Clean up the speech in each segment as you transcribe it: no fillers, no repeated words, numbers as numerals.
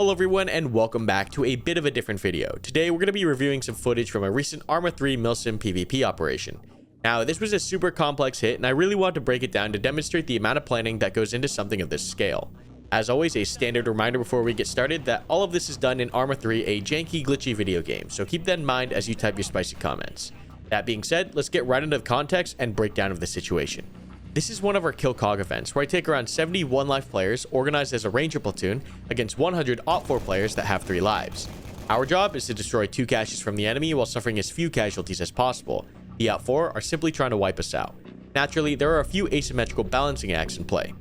Hello everyone and welcome back to a bit of a different video. Today we're going to be reviewing some footage from a recent Arma 3 milsim PvP operation. Now this was a super complex hit and I really want to break it down to demonstrate the amount of planning that goes into something of this scale. As always, a standard reminder before we get started that all of this is done in Arma 3, a janky glitchy video game, so keep that in mind as you type your spicy comments. That being said, let's get right into the context and breakdown of the situation. This is one of our Kill Cog events, where I take around 70 1-life players organized as a ranger platoon against 100 Op4 players that have 3 lives. Our job is to destroy 2 caches from the enemy while suffering as few casualties as possible. The Op4 are simply trying to wipe us out. Naturally, there are a few asymmetrical balancing acts in play.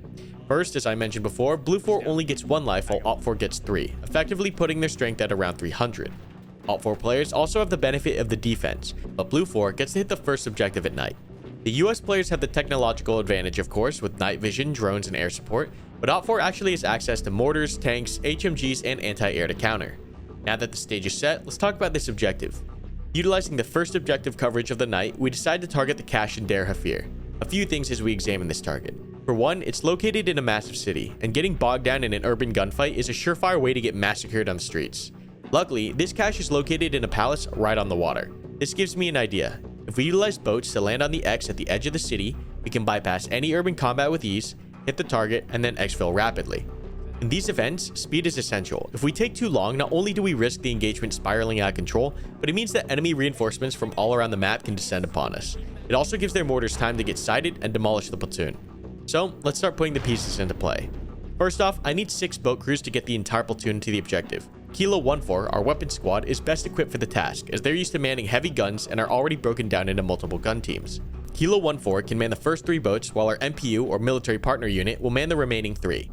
First, as I mentioned before, Blue 4 only gets 1 life while Op4 gets 3, effectively putting their strength at around 300. Op4 players also have the benefit of the defense, but Blue 4 gets to hit the first objective at night. The US players have the technological advantage, of course, with night vision, drones, and air support, but Op4 actually has access to mortars, tanks, HMGs, and anti-air to counter. Now that the stage is set, let's talk about this objective. Utilizing the first objective coverage of the night, we decide to target the cache in Der Hafir. A few things as we examine this target. For one, it's located in a massive city, and getting bogged down in an urban gunfight is a surefire way to get massacred on the streets. Luckily, this cache is located in a palace right on the water. This gives me an idea. If we utilize boats to land on the X at the edge of the city, we can bypass any urban combat with ease, hit the target, and then exfil rapidly. In these events, speed is essential. If we take too long, not only do we risk the engagement spiraling out of control, but it means that enemy reinforcements from all around the map can descend upon us. It also gives their mortars time to get sighted and demolish the platoon. So, let's start putting the pieces into play. First off, I need 6 boat crews to get the entire platoon to the objective. Kilo 1-4, our weapon squad, is best equipped for the task, as they're used to manning heavy guns and are already broken down into multiple gun teams. Kilo 1-4 can man the first 3 boats, while our MPU, or military partner unit, will man the remaining 3.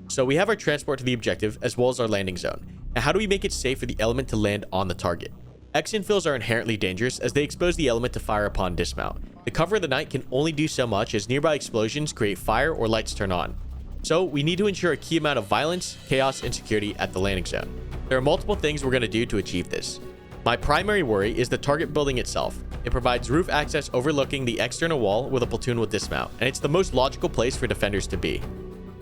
So we have our transport to the objective, as well as our landing zone. Now how do we make it safe for the element to land on the target? X-infills are inherently dangerous, as they expose the element to fire upon dismount. The cover of the night can only do so much, as nearby explosions create fire or lights turn on. So we need to ensure a key amount of violence, chaos, and security at the landing zone. There are multiple things we're going to do to achieve this. My primary worry is the target building itself. It provides roof access overlooking the external wall where the platoon will dismount, and it's the most logical place for defenders to be.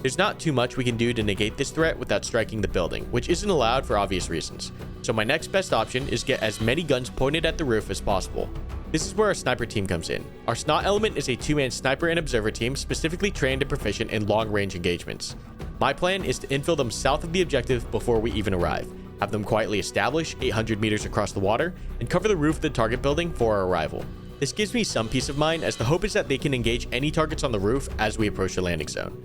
There's not too much we can do to negate this threat without striking the building, which isn't allowed for obvious reasons. So my next best option is get as many guns pointed at the roof as possible. This is where our sniper team comes in. Our SNOT element is a 2-man sniper and observer team specifically trained and proficient in long-range engagements. My plan is to infill them south of the objective before we even arrive, have them quietly establish 800 meters across the water, and cover the roof of the target building for our arrival. This gives me some peace of mind, as the hope is that they can engage any targets on the roof as we approach the landing zone.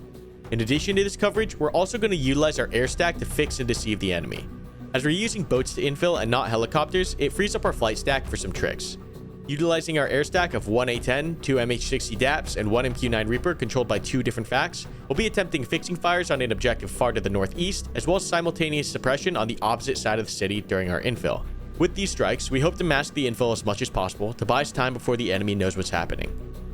In addition to this coverage, we're also going to utilize our air stack to fix and deceive the enemy. As we're using boats to infill and not helicopters, it frees up our flight stack for some tricks. Utilizing our air stack of 1 A-10, 2 MH-60 DAPs, and 1 MQ-9 Reaper controlled by 2 different facts, we'll be attempting fixing fires on an objective far to the northeast, as well as simultaneous suppression on the opposite side of the city during our infill. With these strikes, we hope to mask the infill as much as possible to buy us time before the enemy knows what's happening.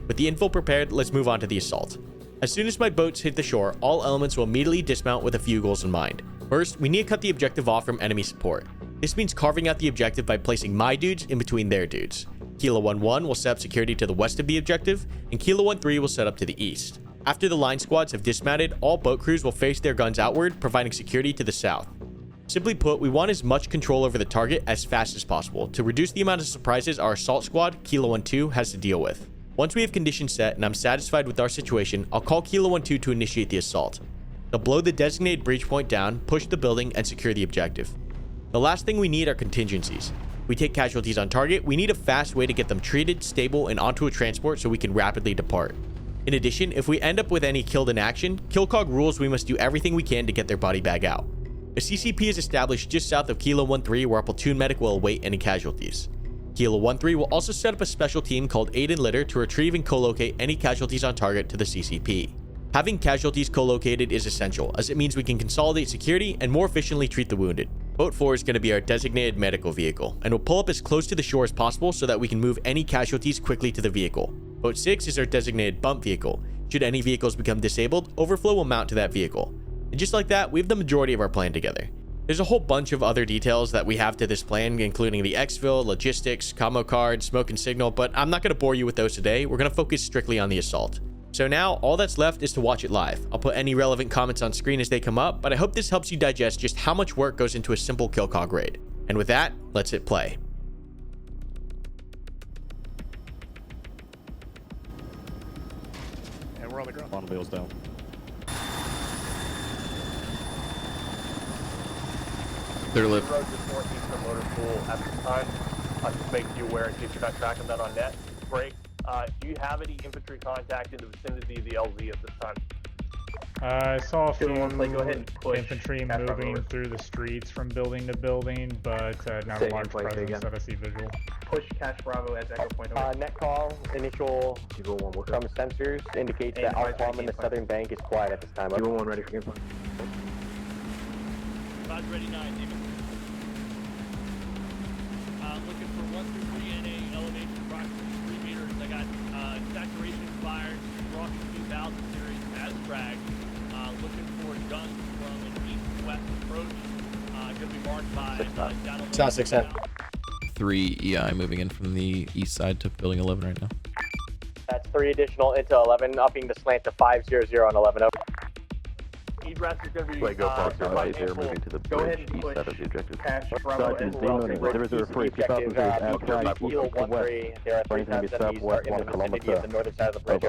With the infill prepared, let's move on to the assault. As soon as my boats hit the shore, all elements will immediately dismount with a few goals in mind. First, we need to cut the objective off from enemy support. This means carving out the objective by placing my dudes in between their dudes. Kilo 1-1 will set up security to the west of the objective, and Kilo 1-3 will set up to the east. After the line squads have dismounted, all boat crews will face their guns outward, providing security to the south. Simply put, we want as much control over the target as fast as possible to reduce the amount of surprises our assault squad, Kilo 1-2, has to deal with. Once we have conditions set and I'm satisfied with our situation, I'll call Kilo 1-2 to initiate the assault. They'll blow the designated breach point down, push the building, and secure the objective. The last thing we need are contingencies. We take casualties on target, we need a fast way to get them treated, stable, and onto a transport so we can rapidly depart. In addition, if we end up with any killed in action, Killcog rules we must do everything we can to get their body bag out. A CCP is established just south of Kilo 1-3 where our platoon medic will await any casualties. Kilo 1-3 will also set up a special team called Aid and Litter to retrieve and co-locate any casualties on target to the CCP. Having casualties co-located is essential, as it means we can consolidate security and more efficiently treat the wounded. Boat 4 is going to be our designated medical vehicle, and will pull up as close to the shore as possible so that we can move any casualties quickly to the vehicle. Boat 6 is our designated bump vehicle. Should any vehicles become disabled, overflow will mount to that vehicle. And just like that, we have the majority of our plan together. There's a whole bunch of other details that we have to this plan, including the exfil, logistics, commo card, smoke and signal, but I'm not going to bore you with those today. We're going to focus strictly on the assault. So now all that's left is to watch it live. I'll put any relevant comments on screen as they come up, but I hope this helps you digest just how much work goes into a simple kill cog raid. And with that, let's hit play. And we're on the ground. On wheels down. Clear lip. Road just northeast from motor pool at this time. Just make you aware in case you're not tracking that on net. Break. Do you have any infantry contact in the vicinity of the LZ at this time? I saw a few Go ahead and push infantry Cash Bravo moving over. through the streets from building to building, but not a Same large point presence again. that I see visual. Push Cash Bravo as echo point over. Net call, initial from sensors indicates that Hey, Alpha in the southern bank is quiet at this time. 211 ready for game plan. Roger, ready 9, David. Looking for 1 through 3 NA elevation approximately 3 meters. I got saturation fires, rocking 2000 series as dragged. Looking for guns from an east-west approach. Going to be marked by down It's not 6-10. 3 EI moving in from the east side to building 11 right now. That's 3 additional into 11, upping the slant to 500 on 11. Over. Egress is going to be. Go across the right, they're full. moving to the Go ahead bridge and east push side of the objective. Cash Bravo as Sergeant well. Demon, 003, keep up with your Look for flag Kilo east and 13. There are 3 Going to be times enemies are southwest in the 1 vicinity of the kilometer. northern side of the bridge.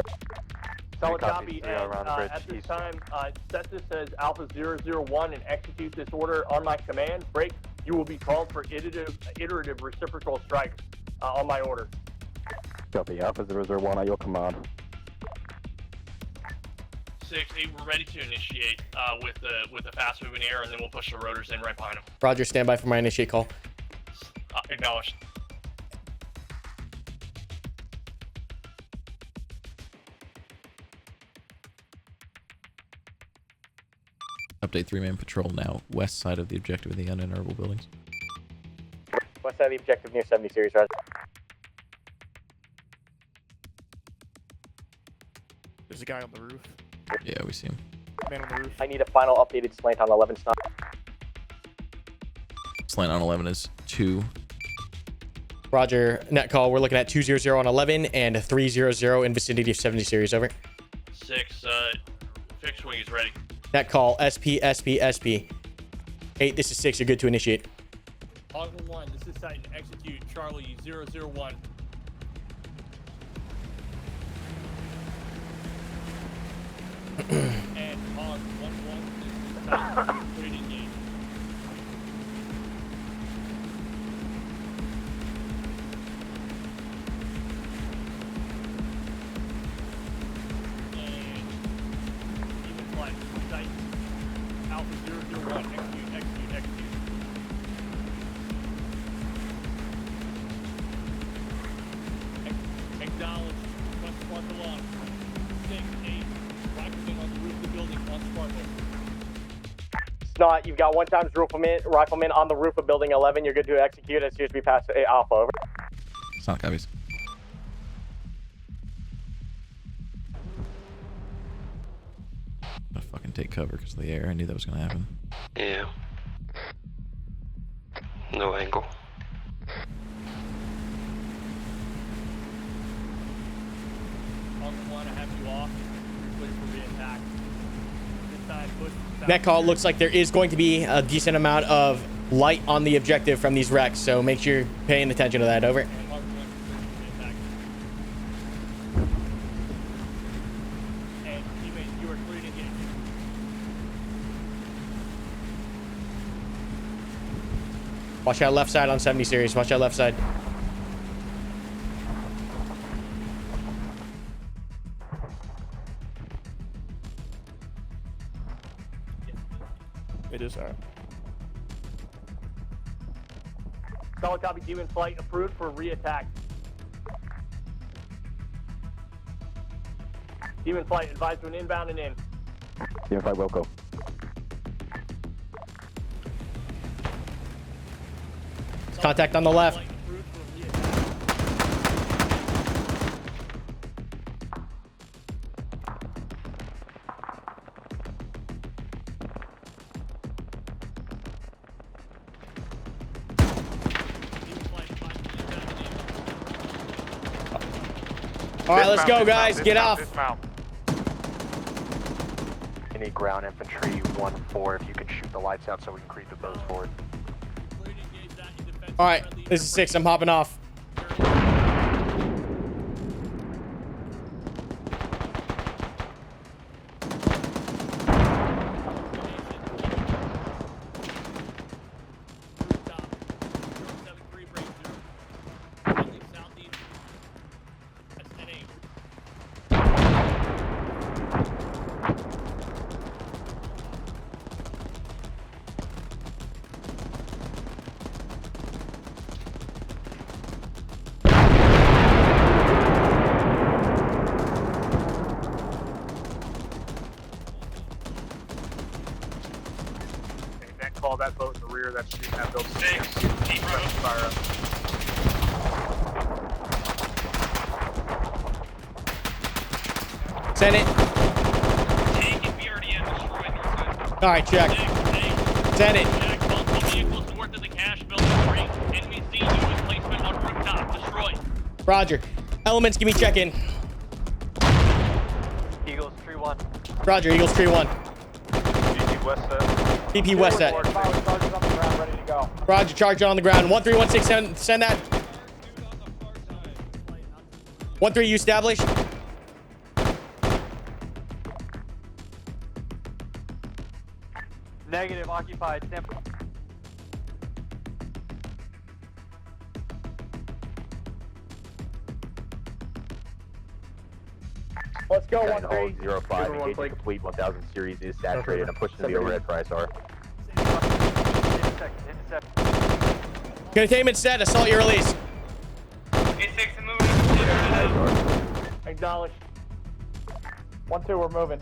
Solid Copy, copy, and at this time, set this as Alpha 001 and execute this order on my command. Break, you will be called for iterative reciprocal strikes on my order. Copy, Alpha 001 at your command. 6-8, we're ready to initiate with the fast moving air, and then we'll push the rotors in right behind them. Roger, stand by for my initiate call. Acknowledged. Update 3-man patrol now, west side of the objective in the uninterable buildings. West side of the objective near 70 series, Roger. There's a guy on the roof. Yeah, we see him. Man on the roof. I need a final updated slant on 11 stop. Slant on 11 is 2. Roger, net call. We're looking at 200 on 11 and 300 in vicinity of 70 series. Over. 6, fixed wing is ready. Net call. SP, SP, SP. 8, this is 6. You're good to initiate. Ogden 1, this is Titan. Execute Charlie 001. And Hog 1-1, this is Titan. Put it in game. And even flight, Titan. Alpha 001, execute, execute, execute. Acknowledge, front sparkle on. 6-8, rifleman on the roof of the building, on sparkle. Snot, you've got 1 times rifleman on the roof of building 11. You're good to execute as soon as we pass Alpha. Over. It's not copies. I'm gonna fucking take cover because of the air. I knew that was gonna happen. Yeah. No angle. On the one, I have you off. You're clear for re-attack. This time, push. Net call. Looks like there is going to be a decent amount of light on the objective from these wrecks, so make sure you're paying attention to that. Over. And Hog 1, clear for re-attack. And teammate, you are clear to engage. Watch out left side on 70 series. Watch out left side. It is, Solid copy, Demon flight approved for re-attack. Demon flight advised to an inbound and in. Demon 5, Wilco. Contact on the left. Flight approved for re-attack. Demon flight advised to inbound and in. All right, let's go, guys. Get off. We need ground infantry 1-4 if you could shoot the lights out so we can creep the boats forward. All right, this is 6. I'm hopping off. Call that boat in the rear that's shooting that building. 6, deep road. Fire up. Send it. Take it, BRDM, destroy north side. All right, check. Send it. Jack, multiple vehicles north of the cash building. 3. Enemy seen you with placement on rooftop. Destroyed. Roger. Elements, give me check-in. Eagles 3-1. Roger, Eagles 3-1. GG West set. BP West set. Charges on the ground, ready to go. Roger, charge on the ground. 1316, send that. 13, you established. Negative, occupied. Stand. Let's go, 1-3. 1-3. 05, engaging complete 1000 series is saturated. I'm pushing the overhead price R. Containment set, assault your release. 86 and moving. Acknowledge. 1-2, we're moving.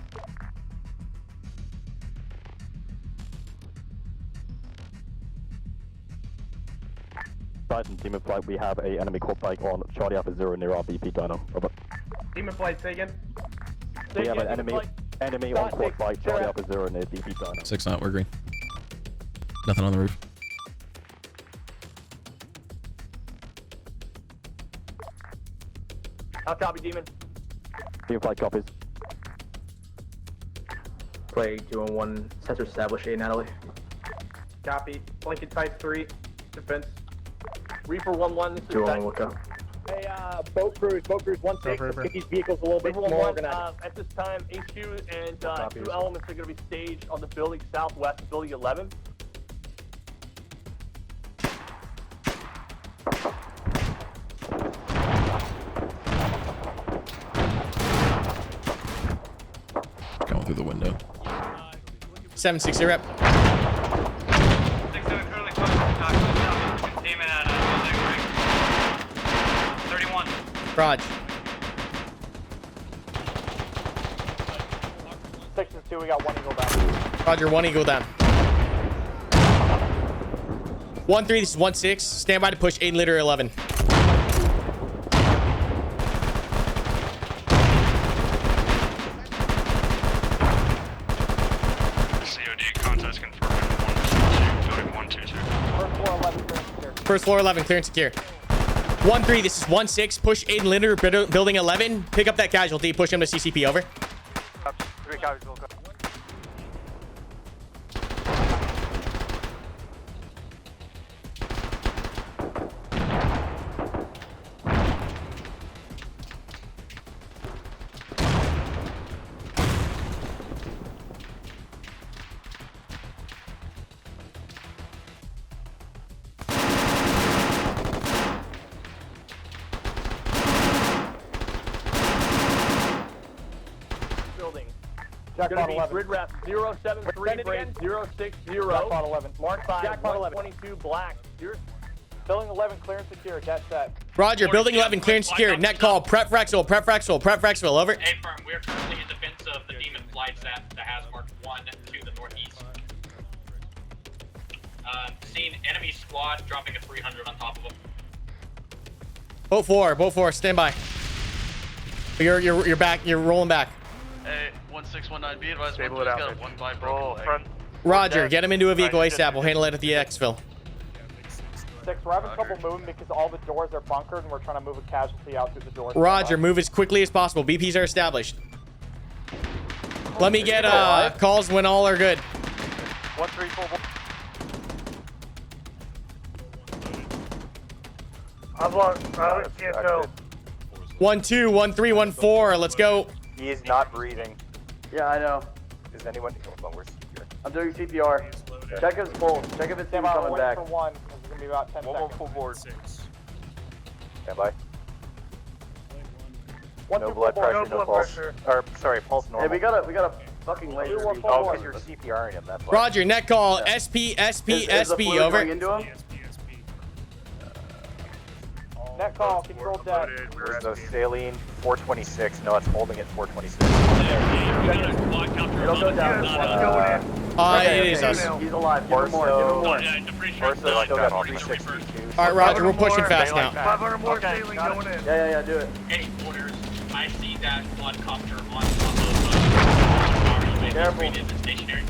Titan, team of flight, we have a enemy quad bike on Charlie Alpha 0 near our BP dyno. Over. Demon flight, say again. We have an enemy on quad bike, Charlie Alpha 0 near BP dyno. 6 not, we're green. Nothing on the roof. How copy, Demon? Team of flight copies. Play 2-1, sensor established, Natalie. Copy. Blanket type 3. Defense. Reaper 1-1, this is 2-1, look up. Hey, boat crews 1-6. Let's get these vehicles a little bit Reaper more 1-1, organized. at this time, HQ and 2 elements are going to be staged on the building southwest of building 11. Going through the window. 760 rep. 6-7 currently close. Containment at building 31. Raj. 6 and 2, we got 1 eagle down. Roger, 1 eagle down. 1-3, this is 1-6. Stand by to push 8 liter 11. COD contest confirmed. 122. First floor 11, clear and secure. 1-3, this is 1-6. Push 8 liter building 11. Pick up that casualty. Push him to CCP, over. 3 copies, look up. Jackpot Going to be 11. grid wrap 073 brace 060. Jackpot 11. Mark 5 Jackpot 11. 122 black. Building 11, clear and secure. Catch that. Roger, building 11, clear and secure. Net call, prep Frexel, prep Frexel, prep Frexel, over. Hey, firm, we're currently in defense of the Demon flights at the Hazmark 1 to the northeast. Seen enemy squad dropping a 300 on top of them. Boat 4, stand by. You're back, you're rolling back. Hey, 1619, be advised, Stable it out. got 1 by roll. Roger, get him into a vehicle ASAP. We'll handle it at the exfil. 6, we're having trouble moving because all the doors are bunkered and we're trying to move a casualty out through the doors. Roger, move as quickly as possible. BPs are established. Let me get calls when all are good. 1344. I've lost. Can't go. 1-2, 1-3, 1-4. Let's go. He is not breathing. Yeah, I know. Is anyone? Oh, where's here? I'm doing CPR. Check his pulse. Check if it's him coming back. For one. It's gonna be about 10 seconds. Full board. Stand by. No blood pressure. No pulse. Or sorry, pulse normal. Hey, we got a fucking laser. Oh, because you're CPRing him. That's why. Roger, net call. SP, SP, Is the SP, fluid over. going into him? Net call. Control deck. So saline 426. No, it's holding at 426. It'll go down. It is us. He's alive. Give him more. Give him more. Still got 362. All right, Roger, we're pushing fast now. 500 more saline going in. Yeah, do it. Hey, orders. I see that quadcopter on top of Careful. stationary.